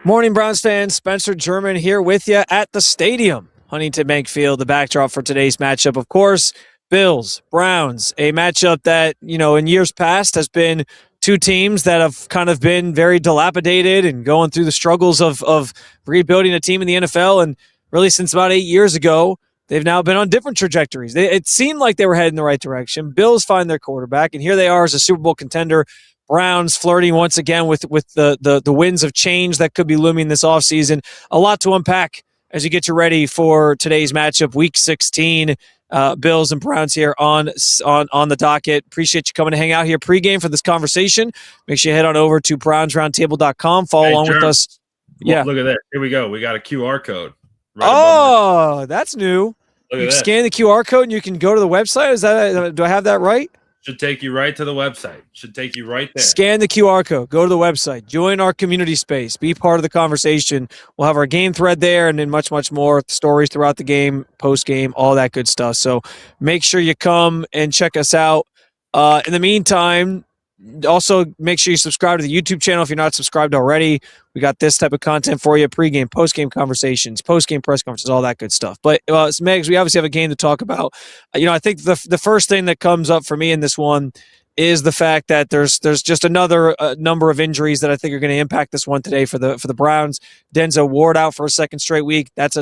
Morning, Browns fans. Spencer German here with you at the stadium. Huntington Bank Field, the backdrop for today's matchup, of course, Bills, Browns, a matchup that, in years past has been two teams that have kind of been very dilapidated and going through the struggles of rebuilding a team in the NFL. And really, since about 8 years ago, they've now been on different trajectories. It seemed like they were heading in the right direction. Bills find their quarterback, and here they are as a Super Bowl contender. Browns flirting once again with the winds of change that could be looming this offseason. A lot to unpack as you get you ready for today's matchup, Week 16. Bills and Browns here on the docket. Appreciate you coming to hang out here pregame for this conversation. Make sure you head on over to brownsroundtable.com. Follow along with us. Yeah, look at that. Here we go. We got a QR code. Right that's new. You scan the QR code and you can go to the website. Do I have that right? Should take you right to the website. Should take you right there. Scan the QR code. Go to the website. Join our community space. Be part of the conversation. We'll have our game thread there and then much, much more. Stories throughout the game, post-game, all that good stuff. So make sure you come and check us out. In the meantime, also make sure you subscribe to the YouTube channel if you're not subscribed already. We got this type of content for you: pregame, postgame conversations, postgame press conferences, all that good stuff. But Megs, we obviously have a game to talk about. I think the first thing that comes up for me in this one is the fact that there's just another number of injuries that I think are going to impact this one today for the Browns. Denzel Ward out for a second straight week. That's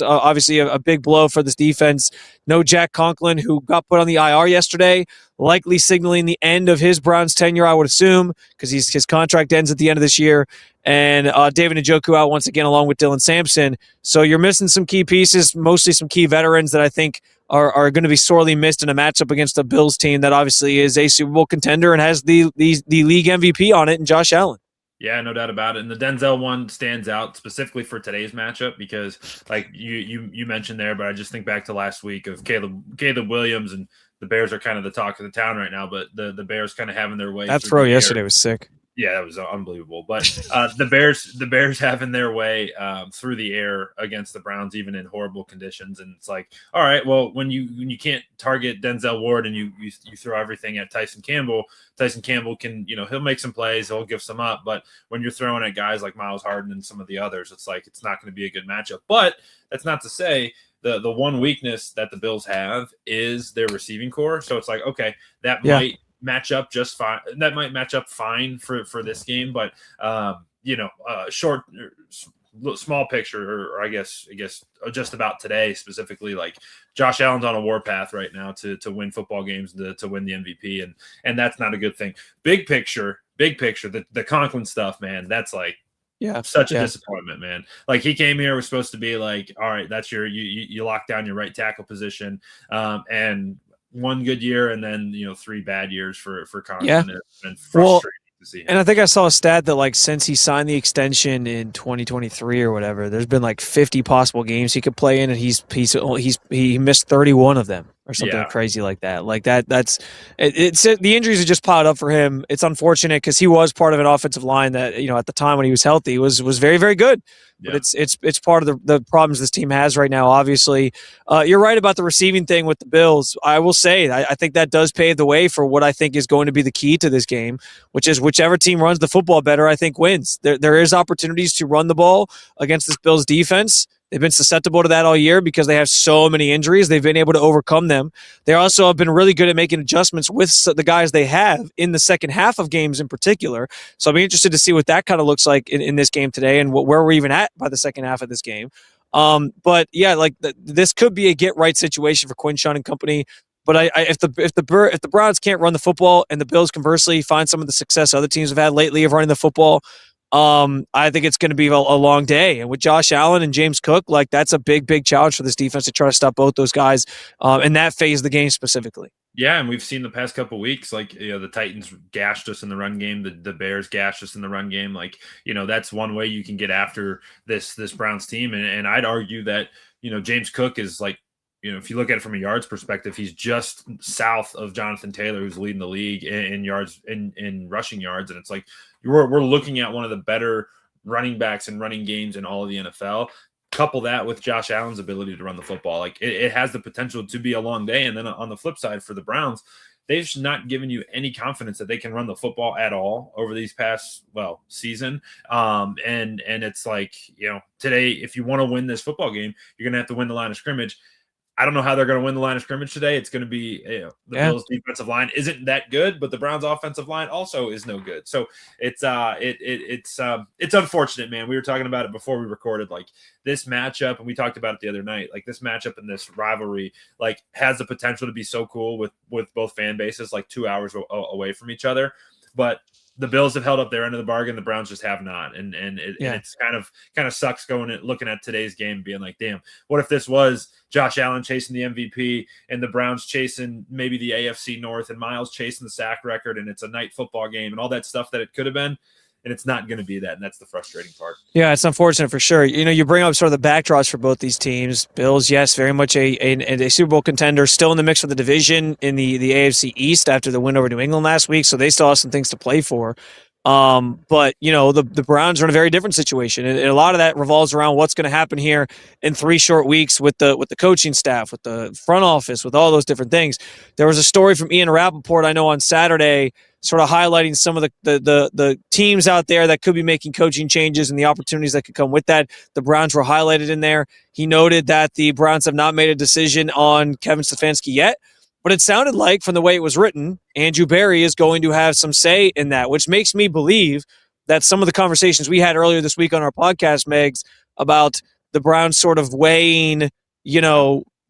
obviously a big blow for this defense. No Jack Conklin, who got put on the IR yesterday, likely signaling the end of his Browns tenure, I would assume, because his contract ends at the end of this year. And David Njoku out once again, along with Dylan Sampson. So you're missing some key pieces, mostly some key veterans that I think are going to be sorely missed in a matchup against a Bills team that obviously is a Super Bowl contender and has the league MVP on it in Josh Allen. Yeah, no doubt about it. And the Denzel one stands out specifically for today's matchup because, like you mentioned there, but I just think back to last week of Caleb Williams, and the Bears are kind of the talk of the town right now, but the Bears kind of having their way. That throw yesterday was sick. Yeah, that was unbelievable. But the Bears having their way through the air against the Browns, even in horrible conditions. And it's like, all right, well, when you can't target Denzel Ward and you throw everything at Tyson Campbell can, he'll make some plays, he'll give some up. But when you're throwing at guys like Myles Harden and some of the others, it's like it's not going to be a good matchup. But that's not to say the one weakness that the Bills have is their receiving core. So it's like, okay, that might match up just fine. That might match up fine for this game, but short, small picture, or I guess just about today specifically, like Josh Allen's on a warpath right now to win football games, to win the MVP, and that's not a good thing. Big picture, the Conklin stuff, man, that's like such a disappointment, man. Like he came here, was supposed to be like, all right, that's you lock down your right tackle position, and one good year and then 3 bad years for Conklin. Yeah. It's been frustrating to see him. And I think I saw a stat that like since he signed the extension in 2023 or whatever, there's been like 50 possible games he could play in, and he missed 31 of them or something crazy like that. Like that's the injuries have just piled up for him. It's unfortunate because he was part of an offensive line that at the time when he was healthy was very, very good. But it's part of the problems this team has right now. Obviously, you're right about the receiving thing with the Bills. I will say I think that does pave the way for what I think is going to be the key to this game, which is whichever team runs the football better, I think wins. There is opportunities to run the ball against this Bills defense. They've been susceptible to that all year because they have so many injuries. They've been able to overcome them. They also have been really good at making adjustments with the guys they have in the second half of games in particular. So I'll be interested to see what that kind of looks like in this game today and where we're even at by the second half of this game. But yeah, this could be a get right situation for Quinshawn and company. But if the Browns can't run the football and the Bills conversely find some of the success other teams have had lately of running the football, I think it's going to be a long day. And with Josh Allen and James Cook, like that's a big, big challenge for this defense to try to stop both those guys in that phase of the game specifically. Yeah, and we've seen the past couple of weeks, like the Titans gashed us in the run game, the Bears gashed us in the run game. Like that's one way you can get after this Browns team, and I'd argue that James Cook is like, if you look at it from a yards perspective, he's just south of Jonathan Taylor, who's leading the league in yards in rushing yards, and it's like we're looking at one of the better running backs and running games in all of the NFL. Couple that with Josh Allen's ability to run the football, like it has the potential to be a long day. And then on the flip side for the Browns, they've not given you any confidence that they can run the football at all over these past season. And it's like, today, if you want to win this football game, you're gonna have to win the line of scrimmage. I don't know how they're going to win the line of scrimmage today. It's going to be the Bills' defensive line isn't that good, but the Browns' offensive line also is no good. So it's unfortunate, man. We were talking about it before we recorded, like this matchup, and we talked about it the other night. Like this matchup and this rivalry, like has the potential to be so cool with both fan bases, like 2 hours away from each other, but the Bills have held up their end of the bargain. The Browns just have not. And it's kind of sucks looking at today's game being like, damn, what if this was Josh Allen chasing the MVP and the Browns chasing maybe the AFC North and Myles chasing the sack record, and it's a night football game and all that stuff that it could have been. And it's not going to be that, and that's the frustrating part. Yeah, it's unfortunate for sure. You bring up sort of the backdrops for both these teams. Bills, yes, very much a Super Bowl contender, still in the mix for the division in the AFC East after the win over New England last week, so they still have some things to play for. But the Browns are in a very different situation, and a lot of that revolves around what's going to happen here in 3 short weeks with the coaching staff, with the front office, with all those different things. There was a story from Ian Rappaport, I know, on Saturday, sort of highlighting some of the teams out there that could be making coaching changes and the opportunities that could come with that. The Browns were highlighted in there. He noted that the Browns have not made a decision on Kevin Stefanski yet, but it sounded like, from the way it was written, Andrew Berry is going to have some say in that, which makes me believe that some of the conversations we had earlier this week on our podcast, Megs, about the Browns sort of weighing,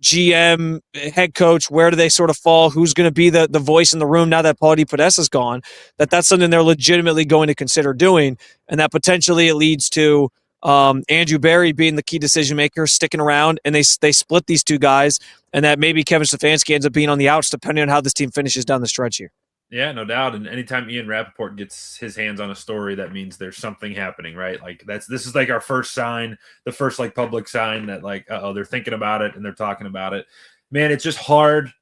GM, head coach, where do they sort of fall, who's going to be the voice in the room now that Paul DePodesta's gone, that's something they're legitimately going to consider doing, and that potentially it leads to Andrew Berry being the key decision maker, sticking around, and they split these two guys, and that maybe Kevin Stefanski ends up being on the outs depending on how this team finishes down the stretch here. Yeah, no doubt. And anytime Ian Rappaport gets his hands on a story, that means there's something happening, right? Like this is like our first sign, the first like public sign that like, they're thinking about it and they're talking about it. Man, it's just hard.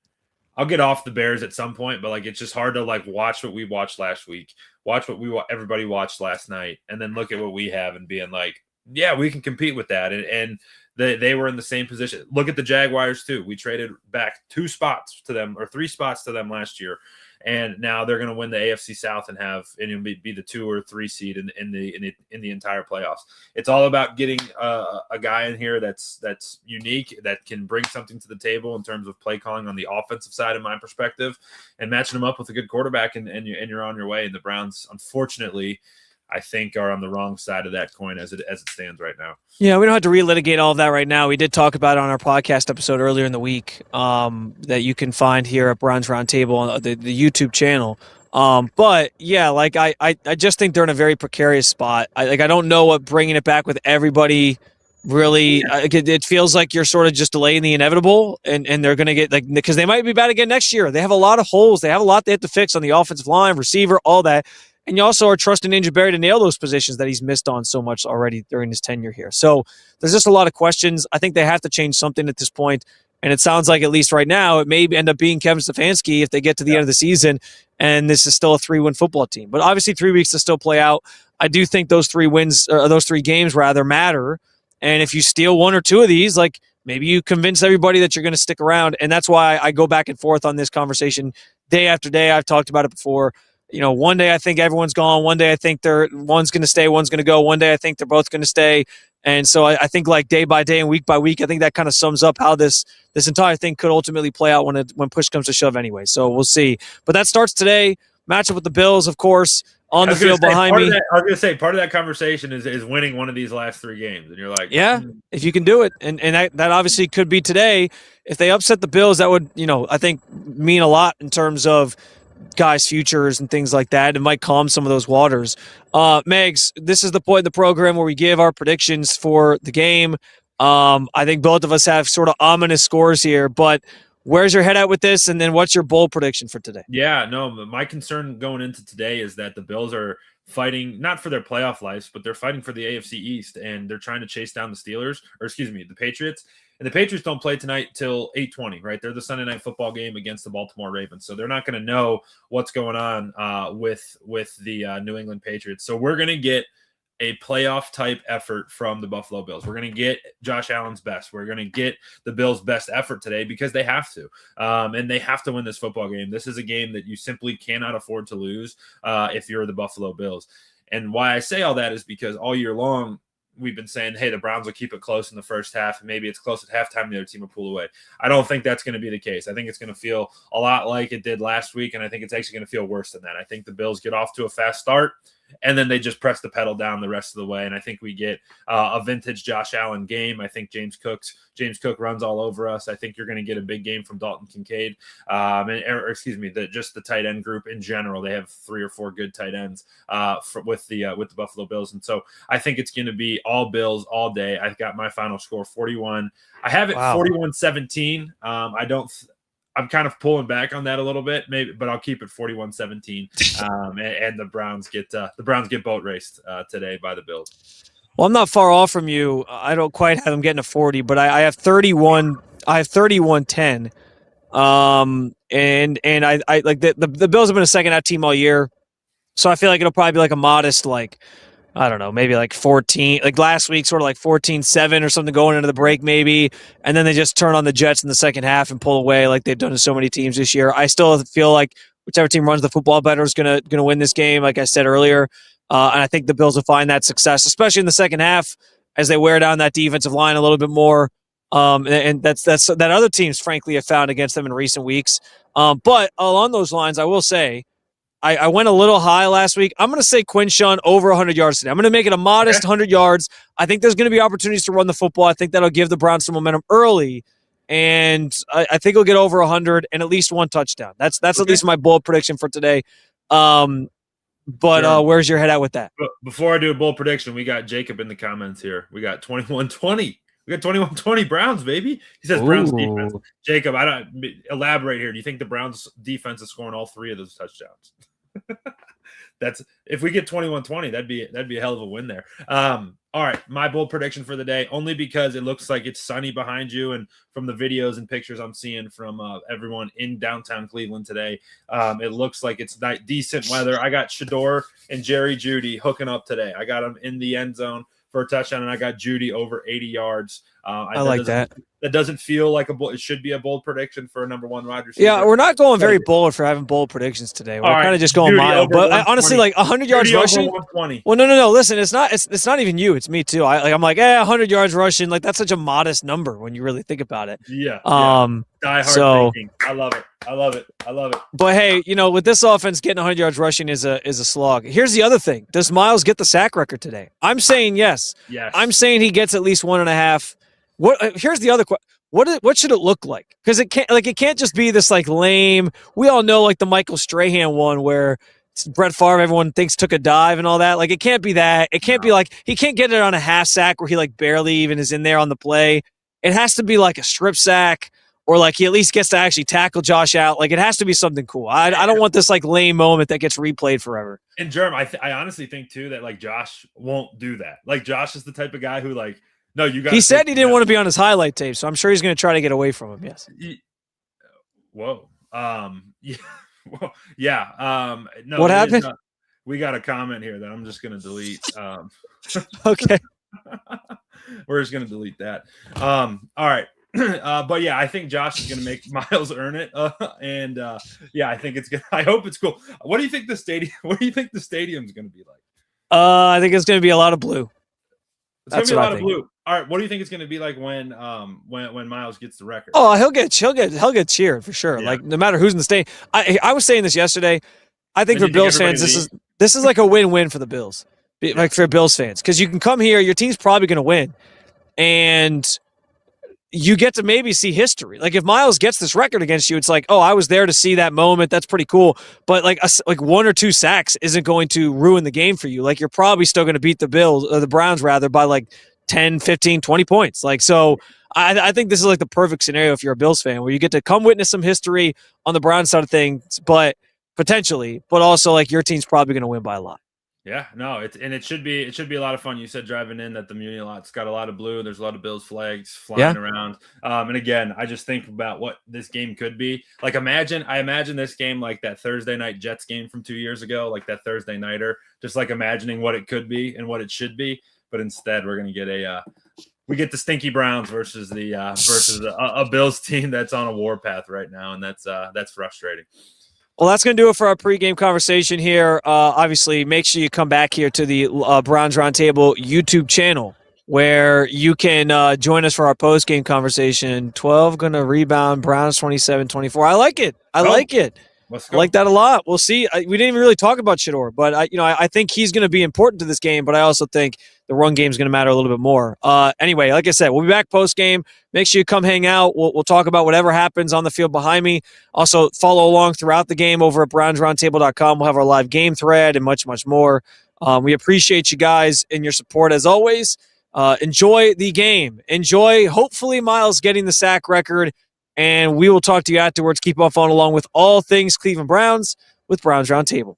I'll get off the Bears at some point, but like it's just hard to like watch what we watched last week, watch what everybody watched last night, and then look at what we have and being like, yeah, we can compete with that. And they were in the same position. Look at the Jaguars too. We traded back 2 spots to them, or 3 spots to them last year. And now they're going to win the AFC South and be the 2 or 3 seed in the entire playoffs. It's all about getting a guy in here that's unique, that can bring something to the table in terms of play calling on the offensive side, in my perspective, and matching them up with a good quarterback, and you're on your way. And the Browns, unfortunately, I think, are on the wrong side of that coin as it stands right now. Yeah, we don't have to relitigate all of that right now. We did talk about it on our podcast episode earlier in the week that you can find here at Browns Roundtable on the YouTube channel. But yeah, like I just think they're in a very precarious spot. I don't know what bringing it back with everybody really. It feels like you're sort of just delaying the inevitable, and they're going to get like, because they might be bad again next year. They have a lot of holes. They have a lot they have to fix on the offensive line, receiver, all that. And you also are trusting Andrew Berry to nail those positions that he's missed on so much already during his tenure here. So there's just a lot of questions. I think they have to change something at this point. And it sounds like, at least right now, it may end up being Kevin Stefanski if they get to the end of the season and this is still a 3-win football team. But obviously 3 weeks to still play out. I do think those 3 games matter. And if you steal 1 or 2 of these, like, maybe you convince everybody that you're going to stick around. And that's why I go back and forth on this conversation day after day. I've talked about it before. One day I think everyone's gone. One day I think one's going to stay, one's going to go. One day I think they're both going to stay. And so I think, like, day by day and week by week, I think that kind of sums up how this entire thing could ultimately play out when push comes to shove anyway. So we'll see. But that starts today. Matchup with the Bills, of course, on the field behind me. I was going to say, part of that conversation is winning one of these last 3 games. And you're like, yeah, if you can do it. And that obviously could be today. If they upset the Bills, that would, I think, mean a lot in terms of guys' futures and things like that. It might calm some of those waters. Megs, this is the point of the program where we give our predictions for the game. I think both of us have sort of ominous scores here, but where's your head at with this? And then what's your bold prediction for today? Yeah, no, my concern going into today is that the Bills are fighting not for their playoff lives, but they're fighting for the AFC East, and they're trying to chase down the Patriots. And the Patriots don't play tonight till 8:20, right? They're the Sunday night football game against the Baltimore Ravens. So they're not going to know what's going on with the New England Patriots. So we're going to get a playoff type effort from the Buffalo Bills. We're going to get Josh Allen's best. We're going to get the Bills' best effort today because they have to. And they have to win this football game. This is a game that you simply cannot afford to lose if you're the Buffalo Bills. And why I say all that is because all year long, we've been saying, hey, the Browns will keep it close in the first half, and maybe it's close at halftime, the other team will pull away. I don't think that's going to be the case. I think it's going to feel a lot like it did last week, and I think it's actually going to feel worse than that. I think the Bills get off to a fast start, and then they just press the pedal down the rest of the way, and I think we get a vintage Josh Allen game. I think James Cook runs all over us. I think you're going to get a big game from Dalton Kincaid, just the tight end group in general. They have 3 or 4 good tight ends with the Buffalo Bills, and so I think it's going to be all Bills all day. I've got my final score 41. I have it 41-17. I'm kind of pulling back on that a little bit, maybe, but I'll keep it 41-17. And the Browns get boat raced today by the Bills. Well, I'm not far off from you. I don't quite have them getting to 40, but I have 31. I have 31-10. And I like the Bills have been a second half team all year, so I feel like it'll probably be like a modest, like, I don't know, maybe like 14, like last week, sort of like 14-7 or something going into the break maybe, and then they just turn on the Jets in the second half and pull away like they've done to so many teams this year. I still feel like whichever team runs the football better is gonna win this game, like I said earlier, and I think the Bills will find that success, especially in the second half as they wear down that defensive line a little bit more, and that's that other teams frankly have found against them in recent weeks. But along those lines, I will say, I went a little high last week. I'm going to say Quinshawn over 100 yards today. I'm going to make it a modest 100 yards. I think there's going to be opportunities to run the football. I think that'll give the Browns some momentum early, and I think he'll get over 100 and at least 1 touchdown. That's at least my bold prediction for today. But where's your head at with that? Before I do a bold prediction, we got Jacob in the comments here. We got 21-20. We got 21-20 Browns, baby. He says Browns defense. Jacob, I don't elaborate here. Do you think the Browns defense is scoring all 3 of those touchdowns? That's if we get 21-20, that'd be a hell of a win there. All right, my bold prediction for the day, only because it looks like it's sunny behind you, and from the videos and pictures I'm seeing from everyone in downtown Cleveland today, it looks like it's decent weather. I got Shador and Jerry Jeudy hooking up today. I got them in the end zone for a touchdown, and I got Jeudy over 80 yards. I like that. That doesn't feel like it should be a bold prediction for a number 1 wide receiver. Yeah, we're not going very bold for having bold predictions today. We're kind of just going mild. But honestly, like 100 yards rushing. Well, no. Listen, it's not even you. It's me too. I'm like, 100 yards rushing. Like that's such a modest number when you really think about it. Yeah. Die hard thinking. I love it. But hey, with this offense, getting 100 yards rushing is a slog. Here's the other thing: does Myles get the sack record today? I'm saying yes. Yes. I'm saying he gets at least 1.5. Here's the other question. What should it look like? Because it can't just be this like lame. We all know like the Michael Strahan one where Brett Favre, everyone thinks took a dive and all that. Like it can't be that. It can't be like he can't get it on a half sack where he like barely even is in there on the play. It has to be like a strip sack or like he at least gets to actually tackle Josh out. Like it has to be something cool. I don't want this like lame moment that gets replayed forever. And Jerm, I honestly think too that like Josh won't do that. Like Josh is the type of guy who like. No, you got. He said he didn't want to be on his highlight tape, so I'm sure he's going to try to get away from him. Yes. Whoa. Yeah. Whoa. Yeah. No. What happened? We got a comment here that I'm just going to delete. Okay. We're just going to delete that. All right. But yeah, I think Josh is going to make Myles earn it, and yeah, I think it's good. I hope it's cool. What do you think the stadium? What do you think the stadium's going to be like? I think it's going to be a lot of blue. It's going to be a lot of blue. All right, what do you think it's going to be like when Myles gets the record? Oh, he'll get cheered for sure. Yeah. Like no matter who's in the stadium. I was saying this yesterday. I think for Bills fans, this is like a win-win for the Bills, like for Bills fans, because you can come here, your team's probably going to win, and you get to maybe see history. Like if Myles gets this record against you, it's like, oh, I was there to see that moment. That's pretty cool. But like 1 or 2 sacks isn't going to ruin the game for you. Like you're probably still going to beat the Browns rather by like 10, 15, 20 points. Like, so I think this is like the perfect scenario if you're a Bills fan where you get to come witness some history on the Browns side of things, but potentially, but also like your team's probably going to win by a lot. Yeah, no, it should be a lot of fun. You said driving in that the Muni lot's got a lot of blue. There's a lot of Bills flags flying around. And again, I just think about what this game could be. Like I imagine this game like that Thursday night Jets game from 2 years ago, like that Thursday nighter, just like imagining what it could be and what it should be. But instead, we're gonna get we get the stinky Browns versus a Bills team that's on a warpath right now, and that's frustrating. Well, that's going to do it for our pregame conversation here. Obviously, make sure you come back here to the Browns Roundtable YouTube channel where you can join us for our postgame conversation. 12 going to rebound, Browns 27-24. I like it. I like it. Let's go. I like that a lot. We'll see. We didn't even really talk about Shedeur, but I think he's going to be important to this game, but I also think the run game is going to matter a little bit more. Anyway, like I said, we'll be back post-game. Make sure you come hang out. We'll talk about whatever happens on the field behind me. Also, follow along throughout the game over at brownsroundtable.com. We'll have our live game thread and much, much more. We appreciate you guys and your support as always. Enjoy the game. Enjoy, hopefully, Myles getting the sack record. And we will talk to you afterwards. Keep on following along with all things Cleveland Browns with Browns Roundtable.